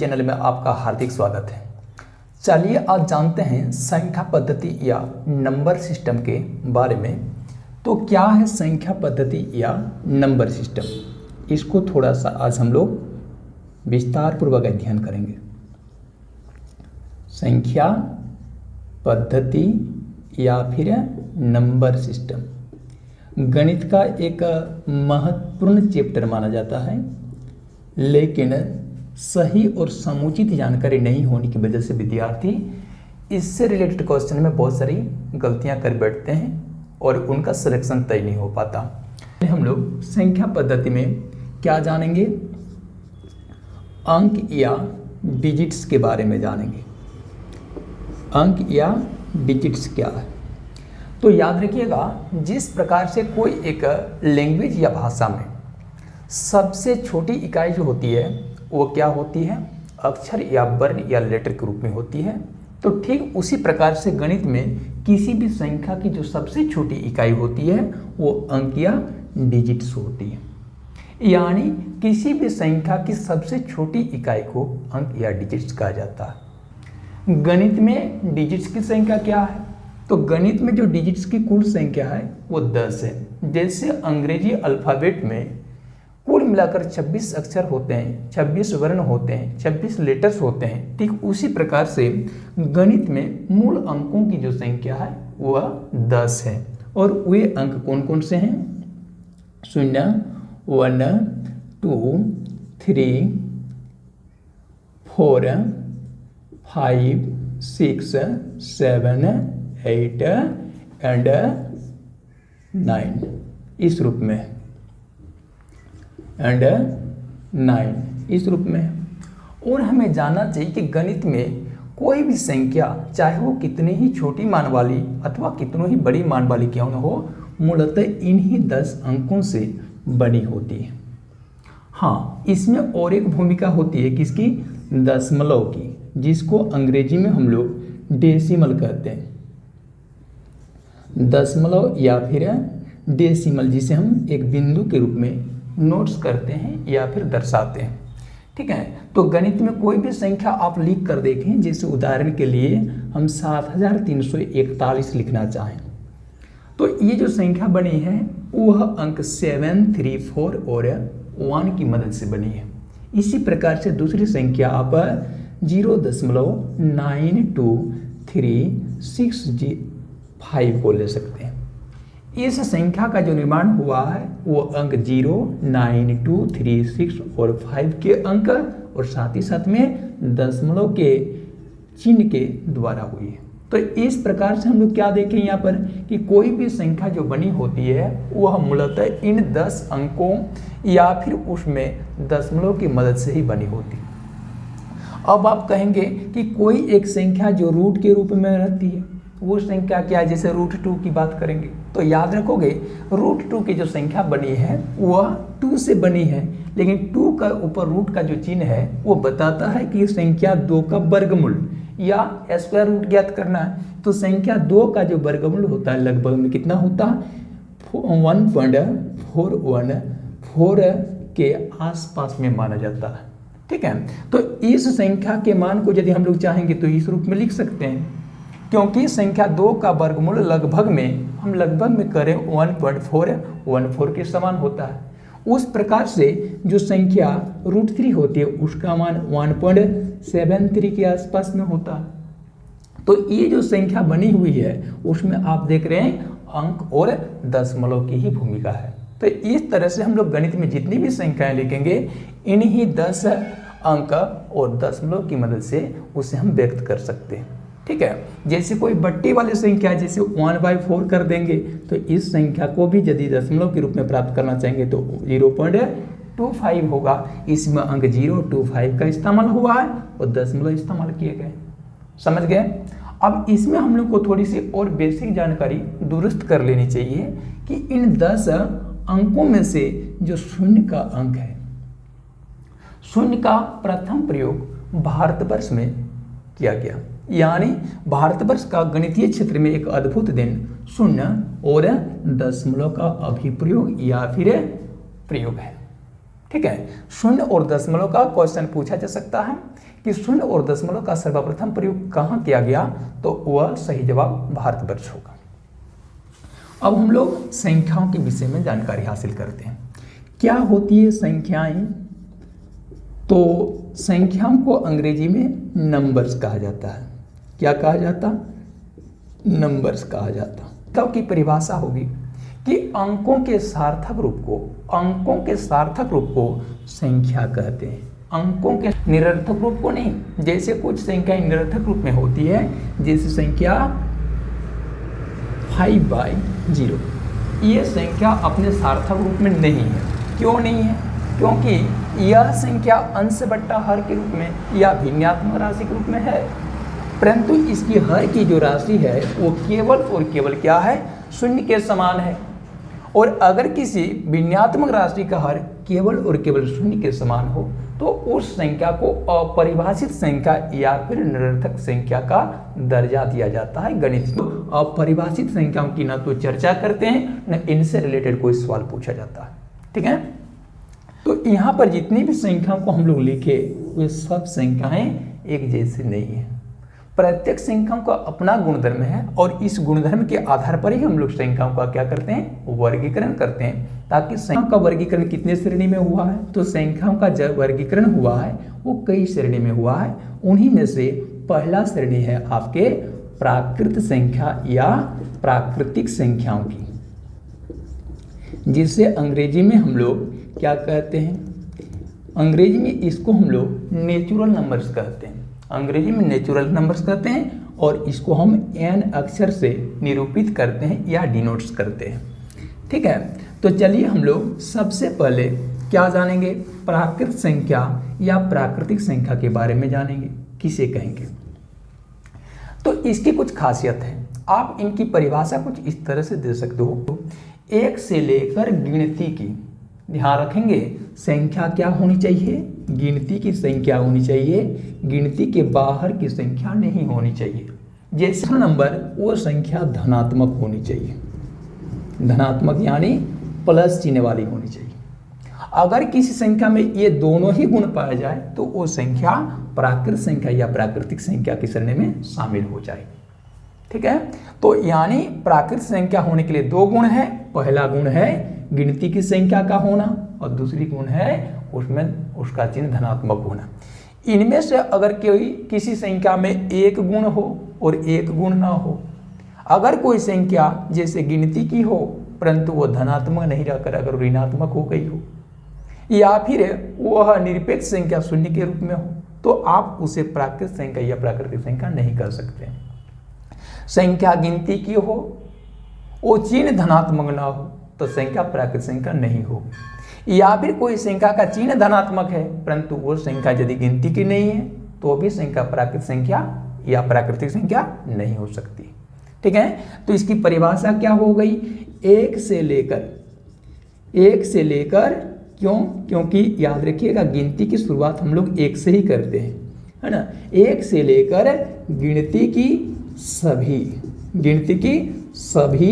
Channel में आपका हार्दिक स्वागत है। चलिए आज जानते हैं संख्या पद्धति या नंबर सिस्टम के बारे में। तो क्या है संख्या पद्धति या नंबर सिस्टम, इसको थोड़ा सा आज हम लोग विस्तार पूर्वक अध्ययन करेंगे। संख्या पद्धति या फिर नंबर सिस्टम गणित का एक महत्वपूर्ण चैप्टर माना जाता है, लेकिन सही और समुचित जानकारी नहीं होने की वजह से विद्यार्थी इससे रिलेटेड क्वेश्चन में बहुत सारी गलतियां कर बैठते हैं और उनका सिलेक्शन तय नहीं हो पाता। हम लोग संख्या पद्धति में क्या जानेंगे, अंक या डिजिट्स के बारे में जानेंगे। अंक या डिजिट्स क्या है, तो याद रखिएगा, जिस प्रकार से कोई एक लैंग्वेज या भाषा में सबसे छोटी इकाई जो होती है वो क्या होती है, अक्षर या वर्ण या लेटर के रूप में होती है। तो ठीक उसी प्रकार से गणित में किसी भी संख्या की जो सबसे छोटी इकाई होती है वो अंक या डिजिट्स होती है। यानी किसी भी संख्या की सबसे छोटी इकाई को अंक या डिजिट्स कहा जाता है। गणित में डिजिट्स की संख्या क्या है, तो गणित में जो डिजिट्स की कुल संख्या है वो 10 है। जैसे अंग्रेजी अल्फ़ाबेट में कुल मिलाकर 26 अक्षर होते हैं, 26 वर्ण होते हैं, 26 लेटर्स होते हैं, ठीक उसी प्रकार से गणित में मूल अंकों की जो संख्या है वह 10 है। और वे अंक कौन कौन से हैं, 0, 1, 2, 3, 4, 5, 6, 7, 8 एंड 9 इस रूप में, एंड 9 इस रूप में। और हमें जानना चाहिए कि गणित में कोई भी संख्या चाहे वो कितनी ही छोटी मान वाली अथवा कितनों ही बड़ी मान वाली क्यों न हो, मूलतः इन्हीं 10 अंकों से बनी होती है। हाँ, इसमें और एक भूमिका होती है किसकी, दशमलव की, जिसको अंग्रेजी में हम लोग डेसिमल कहते हैं। दशमलव या फिर डेसिमल, जिसे हम एक बिंदु के रूप में नोट्स करते हैं या फिर दर्शाते हैं। ठीक है, तो गणित में कोई भी संख्या आप लिख कर देखें, जैसे उदाहरण के लिए हम 7341 लिखना चाहें, तो ये जो संख्या बनी है वह अंक 7, 3, 4 और 1 की मदद से बनी है। इसी प्रकार से दूसरी संख्या आप 0.923605 को ले सकते हैं। इस संख्या का जो निर्माण हुआ है वो अंक 0, 9, 2, 3, 6 और 5 के अंक और साथ ही साथ में दशमलव के चिन्ह के द्वारा हुई है। तो इस प्रकार से हम लोग क्या देखें यहाँ पर कि कोई भी संख्या जो बनी होती है वह मूलतः इन 10 अंकों या फिर उसमें दशमलव की मदद से ही बनी होती है। अब आप कहेंगे कि कोई एक संख्या जो रूट के रूप में रहती है वो संख्या क्या है, जैसे √2 की बात करेंगे तो याद रखोगे √2 की जो संख्या बनी है वह 2 से बनी है, लेकिन 2 का ऊपर रूट का जो चिन्ह है वो बताता है कि संख्या 2 का वर्गमूल या स्क्वायर रूट ज्ञात करना है। तो संख्या 2 का जो वर्गमूल होता है लगभग में कितना होता है, 1.4114 के आसपास में माना जाता है। ठीक है, तो इस संख्या के मान को यदि हम लोग चाहेंगे तो इस रूप में लिख सकते हैं, क्योंकि संख्या 2 का वर्गमूल लगभग में करें 1.414 के समान होता है। उस प्रकार से जो संख्या √3 होती है उसका मान 1.73 के आसपास में होता है। तो ये जो संख्या बनी हुई है उसमें आप देख रहे हैं अंक और दशमलव की ही भूमिका है। तो इस तरह से हम लोग गणित में जितनी भी संख्याएं लिखेंगे इन्हीं 10 अंक और दशमलव की मदद से उसे हम व्यक्त कर सकते हैं। ठीक है, जैसे कोई बट्टी वाली संख्या जैसे 1/4 कर देंगे तो इस संख्या को भी यदि दशमलव के रूप में प्राप्त करना चाहेंगे तो 0.25 होगा। इसमें अंक 025 का इस्तेमाल हुआ है और दशमलव इस्तेमाल किए गए। समझ गए। अब इसमें हम लोग को थोड़ी सी और बेसिक जानकारी दुरुस्त कर लेनी चाहिए कि इन 10 अंकों में से जो शून्य का अंक है, शून्य का प्रथम प्रयोग भारतवर्ष में किया गया। यानी भारतवर्ष का गणितीय क्षेत्र में एक अद्भुत दिन शून्य और दशमलव का अभिप्रयोग या फिर प्रयोग है। ठीक है। शून्य और दशमलव का क्वेश्चन पूछा जा सकता है कि शून्य और दशमलव का सर्वप्रथम प्रयोग कहाँ किया गया, तो वह सही जवाब भारतवर्ष होगा। अब हम लोग संख्याओं के विषय में जानकारी हासिल करते हैं। क्या होती है संख्याएं? तो संख्याओं को अंग्रेजी में नंबर्स कहा जाता है। क्या कहा जाता? नंबर्स कहा जाता। तो की परिभाषा होगी कि अंकों के सार्थक रूप को संख्या कहते हैं। अंकों के निरर्थक रूप को नहीं। जैसे कुछ संख्याएं निरर्थक रूप में होती है, जैसे संख्या 5/0, ये संख्या अपने सार्थक रूप में नहीं है। क्यों नहीं है? क्योंकि यह संख्या अंश बट्टा हर के रूप में या भिन्नात्मक राशि के रूप में है, परंतु इसकी हर की जो राशि है वो केवल और केवल क्या है? शून्य के समान है। और अगर किसी भिन्नात्मक राशि का हर केवल और केवल शून्य के समान हो तो उस संख्या को अपरिभाषित संख्या या फिर निरर्थक संख्या का दर्जा दिया जाता है। गणित तो अपरिभाषित संख्याओं की ना तो चर्चा करते हैं, न इनसे रिलेटेड कोई सवाल पूछा जाता है। ठीक है। तो यहाँ पर जितनी भी संख्याओं को हम लोग लिखे वे सब संख्याएं एक जैसी नहीं है। प्रत्येक संख्याओं का अपना गुणधर्म है और इस गुणधर्म के आधार पर ही हम लोग संख्याओं का क्या करते हैं? वर्गीकरण करते हैं। ताकि संख्याओं का वर्गीकरण कितने श्रेणी में हुआ है? तो संख्याओं का जब वर्गीकरण हुआ है वो कई श्रेणी में हुआ है। उन्हीं में से पहला श्रेणी है आपके प्राकृत संख्या या प्राकृतिक संख्याओं की, जिसे अंग्रेजी में हम लोग क्या कहते हैं? अंग्रेजी में इसको हम लोग नेचुरल नंबर्स कहते हैं। अंग्रेजी में नेचुरल नंबर्स कहते हैं और इसको हम n अक्षर से निरूपित करते हैं या डिनोट्स करते हैं। ठीक है। तो चलिए हम लोग सबसे पहले क्या जानेंगे? प्राकृत संख्या या प्राकृतिक संख्या के बारे में जानेंगे। किसे कहेंगे? तो इसकी कुछ खासियत है। आप इनकी परिभाषा कुछ इस तरह से दे सकते हो। एक से लेकर गिनती की, ध्यान रखेंगे, संख्या क्या होनी चाहिए? गिनती की संख्या होनी चाहिए। गिनती के बाहर की संख्या नहीं होनी चाहिए। जैसे नंबर वो संख्या धनात्मक होनी चाहिए। धनात्मक यानी प्लस चिन्ह वाली होनी चाहिए। अगर किसी संख्या में ये दोनों ही गुण पाया जाए तो वो संख्या प्राकृत संख्या या प्राकृतिक संख्या की श्रेणी में शामिल हो जाए। ठीक है। तो यानी प्राकृत संख्या होने के लिए दो गुण है। पहला गुण है गिनती की संख्या का होना और दूसरी गुण है उसमें उसका चिन्ह धनात्मक होना। इनमें से अगर कोई किसी संख्या में एक गुण हो और एक गुण ना हो, अगर कोई संख्या जैसे गिनती की हो परंतु वो धनात्मक नहीं रहकर अगर ऋणात्मक हो गई हो, या फिर वह निरपेक्ष संख्या शून्य के रूप में हो, तो आप उसे प्राकृत संख्या या प्राकृतिक संख्या नहीं कर सकते। संख्या गिनती की हो, वो चिन्ह धनात्मक ना हो तो संख्या प्राकृतिक संख्या नहीं होगी। या फिर कोई संख्या का चिन्ह धनात्मक है परंतु वो संख्या यदि गिनती की नहीं है तो भी संख्या प्राकृतिक संख्या या प्राकृतिक संख्या नहीं हो सकती। ठीक है। तो इसकी परिभाषा क्या हो गई? एक से लेकर क्यों? क्योंकि याद रखिएगा गिनती की शुरुआत हम लोग एक से ही करते हैं, है ना। एक से लेकर गिनती की सभी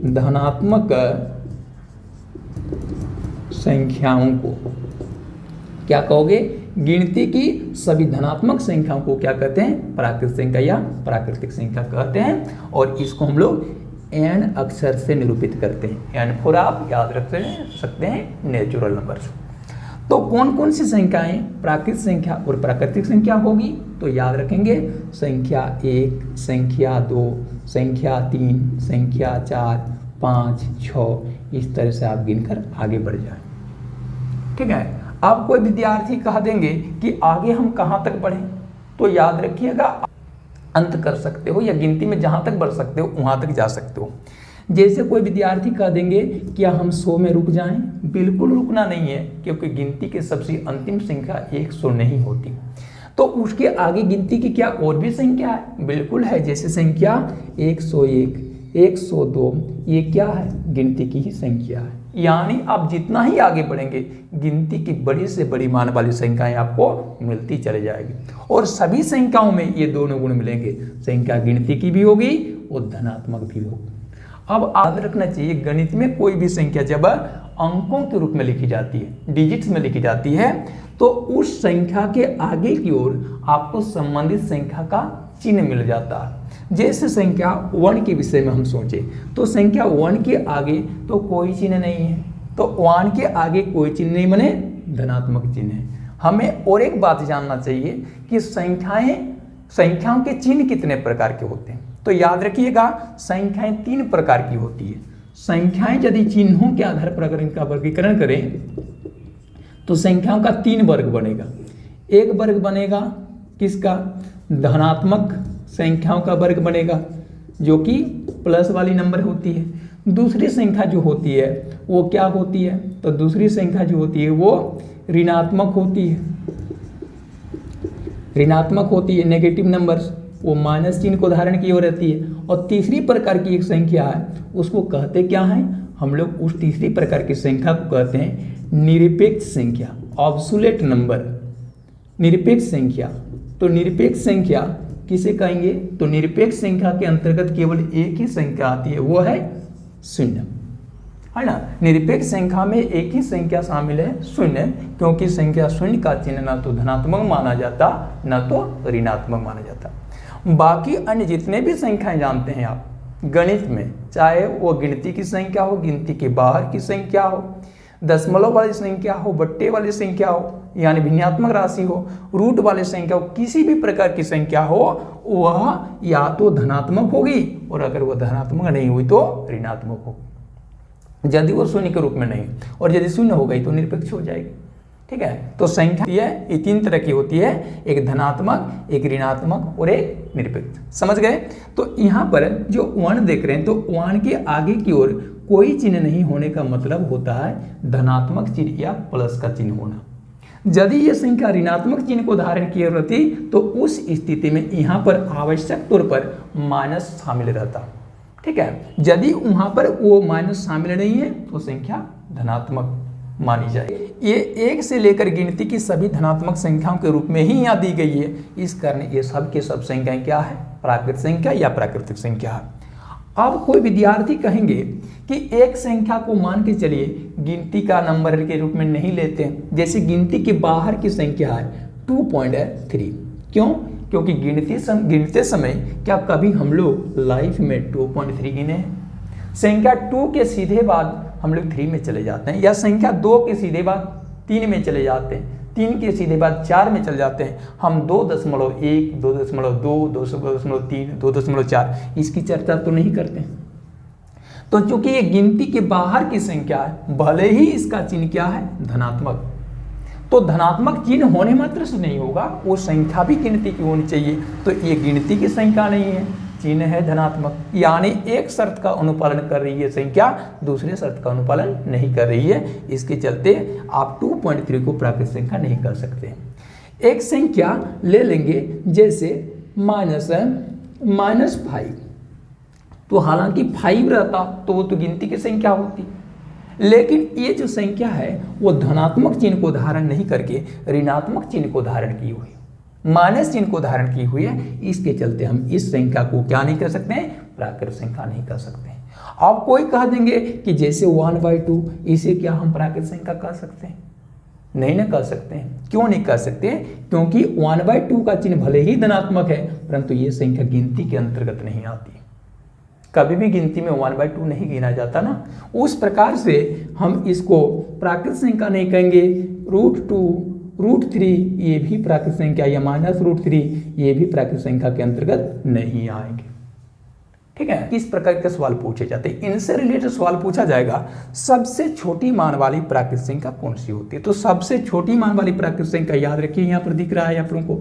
धनात्मक संख्याओं को क्या कहोगे? गिनती की सभी धनात्मक संख्याओं को क्या कहते हैं? प्राकृतिक संख्या या प्राकृतिक संख्या कहते हैं। और इसको हम लोग n अक्षर से निरूपित करते हैं। n फॉर आप याद रख सकते हैं नेचुरल नंबर्स। तो कौन कौन सी संख्याएं प्राकृतिक संख्या और प्राकृतिक संख्या होगी? तो याद रखेंगे संख्या 1, संख्या 2, संख्या 3, संख्या 4, 5, 6, इस तरह से आप गिनकर आगे बढ़ जाएं। ठीक है। अब कोई विद्यार्थी कह देंगे कि आगे हम कहाँ तक बढ़ें, तो याद रखिएगा अंत कर सकते हो या गिनती में जहाँ तक बढ़ सकते हो वहाँ तक जा सकते हो। जैसे कोई विद्यार्थी कह देंगे क्या हम 100 में रुक जाएं? बिल्कुल रुकना नहीं है, क्योंकि गिनती की सबसे अंतिम संख्या 100 नहीं होती। तो उसके आगे गिनती की क्या और भी संख्या है? बिल्कुल है। जैसे संख्या 101, 102, ये क्या है? गिनती की ही संख्या है। यानी आप जितना ही आगे बढ़ेंगे गिनती की बड़ी से बड़ी मान वाली संख्याएं आपको मिलती चली जाएगी। और सभी संख्याओं में ये दोनों गुण मिलेंगे, संख्या गिनती की भी होगी और धनात्मक भी होगी। अब याद रखना चाहिए, गणित में कोई भी संख्या जब अंकों के रूप में लिखी जाती है, डिजिट्स में लिखी जाती है, तो उस संख्या के आगे की ओर आपको संबंधित संख्या का चिन्ह मिल जाता है। जैसे संख्या 1 के विषय में हम सोचे तो संख्या 1 के आगे तो कोई चिन्ह नहीं है, तो 1 के आगे कोई चिन्ह नहीं बने धनात्मक चिन्ह है। हमें और एक बात जानना चाहिए कि संख्याओं के चिन्ह कितने प्रकार के होते हैं। तो याद रखिएगा, संख्याएं 3 प्रकार की होती है। संख्याएं यदि चिन्हों के आधार पर अगर इनका वर्गीकरण करें तो संख्याओं का 3 वर्ग बनेगा। एक वर्ग बनेगा किसका, धनात्मक संख्याओं का वर्ग बनेगा, जो कि प्लस वाली नंबर होती है। दूसरी संख्या जो होती है वो क्या होती है, तो दूसरी संख्या जो होती है वो ऋणात्मक होती है, ऋणात्मक होती है, नेगेटिव नंबर्स, वो माइनस चिन्ह को धारण किए हुए रहती है। और तीसरी प्रकार की एक संख्या है, उसको कहते क्या है, हम लोग उस तीसरी प्रकार की संख्या को कहते हैं निरपेक्ष संख्या, ऑब्सोल्यूट नंबर, निरपेक्ष संख्या। तो निरपेक्ष संख्या किसे कहेंगे, तो निरपेक्ष संख्या के अंतर्गत केवल एक ही संख्या आती है, वो है शून्य, है ना। निरपेक्ष संख्या में एक ही संख्या शामिल है, शून्य, क्योंकि संख्या शून्य का चिन्ह ना तो धनात्मक माना जाता ना तो ऋणात्मक माना जाता। बाकी अन्य जितने भी संख्याएं जानते हैं आप गणित में, चाहे वो गिनती की संख्या हो, गिनती के बाहर की संख्या हो, दशमलव वाली संख्या हो, बट्टे वाली संख्या हो, यानी भिन्नात्मक राशि हो, रूट वाली संख्या हो, किसी भी प्रकार की संख्या हो, वह या तो धनात्मक होगी और अगर वह धनात्मक नहीं हुई तो ऋणात्मक होगी, यदि वो शून्य के रूप में नहीं, और यदि शून्य हो गई तो निरपेक्ष हो जाएगी। ठीक है, तो संख्या ये 3 तरह की होती है, एक धनात्मक, एक ऋणात्मक और एक निरपेक्ष। समझ गए। तो यहाँ पर जो 1 देख रहे हैं, तो 1 के आगे की ओर कोई चिन्ह नहीं होने का मतलब होता है धनात्मक चिन्ह या प्लस का चिन्ह होना। यदि ये संख्या ऋणात्मक चिन्ह को धारण किए रहती तो उस स्थिति में यहाँ पर आवश्यक तौर पर माइनस शामिल रहता। ठीक है, यदि वहाँ पर वो माइनस शामिल नहीं है तो संख्या धनात्मक मानी जाए। ये 1 से लेकर गिनती की सभी धनात्मक संख्याओं के रूप में ही यहाँ दी गई है, इस कारण ये सब के सब संख्याएं क्या है, प्राकृत संख्या या प्राकृतिक संख्या है। अब कोई विद्यार्थी कहेंगे कि एक संख्या को मान के चलिए गिनती का नंबर के रूप में नहीं लेते हैं, जैसे गिनती के बाहर की संख्या है 2.3। क्यों, क्योंकि गिनते समय क्या कभी हम लोग लाइफ में 2.3 गिने हैं। संख्या 2 के सीधे बाद हम लोग 3 में चले जाते हैं, या संख्या 2 के सीधे बाद 3 में चले जाते हैं, 3 के सीधे बाद 4 में चले जाते हैं। हम 2.1, 2.2, 2.3, 2.4 इसकी चर्चा तो नहीं करते हैं। तो चूंकि ये गिनती के बाहर की संख्या है, भले ही इसका चिन्ह क्या है, धनात्मक, तो धनात्मक चिन्ह होने मात्र से नहीं होगा, वो संख्या भी गिनती की होनी चाहिए। तो ये गिनती की संख्या नहीं है, चिन्ह है धनात्मक, यानी एक शर्त का अनुपालन कर रही है संख्या, दूसरे शर्त का अनुपालन नहीं कर रही है। इसके चलते आप 2.3 को प्राकृतिक संख्या नहीं कर सकते। एक संख्या ले लेंगे जैसे -5, तो हालांकि 5 रहता तो वो तो गिनती की संख्या होती, लेकिन ये जो संख्या है वो धनात्मक चिन्ह को धारण नहीं करके ऋणात्मक चिन्ह को धारण की हुई, माइनस चिन्ह को धारण की हुई है। इसके चलते हम इस संख्या को क्या नहीं कर सकते हैं, प्राकृतिक संख्या नहीं कर सकते। आप कोई कह देंगे कि जैसे 1/2 इसे क्या हम प्राकृतिक संख्या कर सकते हैं, नहीं ना कर सकते हैं। क्यों नहीं कर सकते, क्योंकि 1/2 का चिन्ह भले ही धनात्मक है परंतु ये संख्या गिनती के अंतर्गत नहीं आती, कभी भी गिनती में 1/2 नहीं गिना जाता ना। उस प्रकार से हम इसको प्राकृतिक संख्या नहीं कहेंगे। √2, √3 ये भी प्राकृतिक संख्या, या -√3 ये भी प्राकृतिक संख्या के अंतर्गत नहीं आएंगे। ठीक है, किस प्रकार के सवाल पूछे जाते हैं, इनसे रिलेटेड सवाल पूछा जाएगा। सबसे छोटी मान वाली प्राकृतिक संख्या कौन सी होती है, तो सबसे छोटी मान वाली प्राकृतिक संख्या याद रखिए, यहाँ पर दिख रहा है आप लोगों को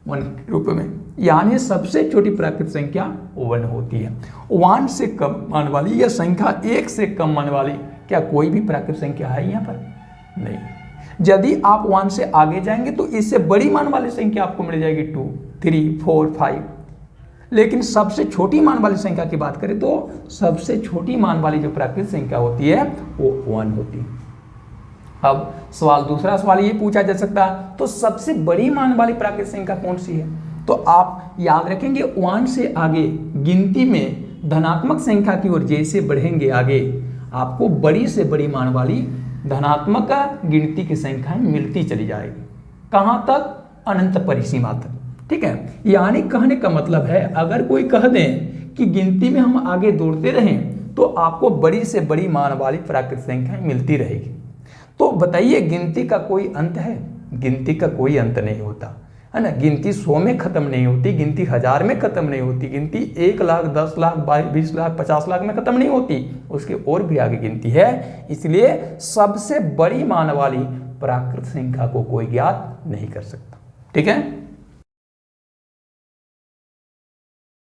1 के रूप में, यानी सबसे छोटी प्राकृतिक संख्या 1 होती है। 1 से कम मान वाली या संख्या 1 से कम मान वाली क्या कोई भी प्राकृतिक संख्या है यहाँ पर, नहीं। यदि आप 1 से आगे जाएंगे तो इससे बड़ी मान वाली संख्या आपको मिल जाएगी 2, 3, 4, 5, लेकिन सबसे छोटी मान वाली संख्या की बात करें तो सबसे छोटी मान वाली जो प्राकृतिक संख्या होती है वो 1 होती है। अब सवाल, दूसरा सवाल ये पूछा जा सकता है, तो सबसे बड़ी मान वाली प्राकृतिक संख्या कौन सी है, तो आप याद रखेंगे 1 से आगे गिनती में धनात्मक संख्या की ओर जैसे बढ़ेंगे आगे, आपको बड़ी से बड़ी मान वाली धनात्मक गिनती की संख्याएं मिलती चली जाएगी। कहाँ तक? अनंत परिसीमा तक। ठीक है, यानी कहने का मतलब है, अगर कोई कह दें कि गिनती में हम आगे दौड़ते रहें तो आपको बड़ी से बड़ी मान वाली प्राकृतिक संख्याएं मिलती रहेगी। तो बताइए, गिनती का कोई अंत है? गिनती का कोई अंत नहीं होता है ना। गिनती 100 में खत्म नहीं होती, गिनती 1000 में खत्म नहीं होती, गिनती 1 लाख, 10 लाख, 20 लाख, 50 लाख में खत्म नहीं होती, उसके और भी आगे गिनती है। इसलिए सबसे बड़ी मान वाली प्राकृत संख्या को कोई ज्ञात नहीं कर सकता। ठीक है।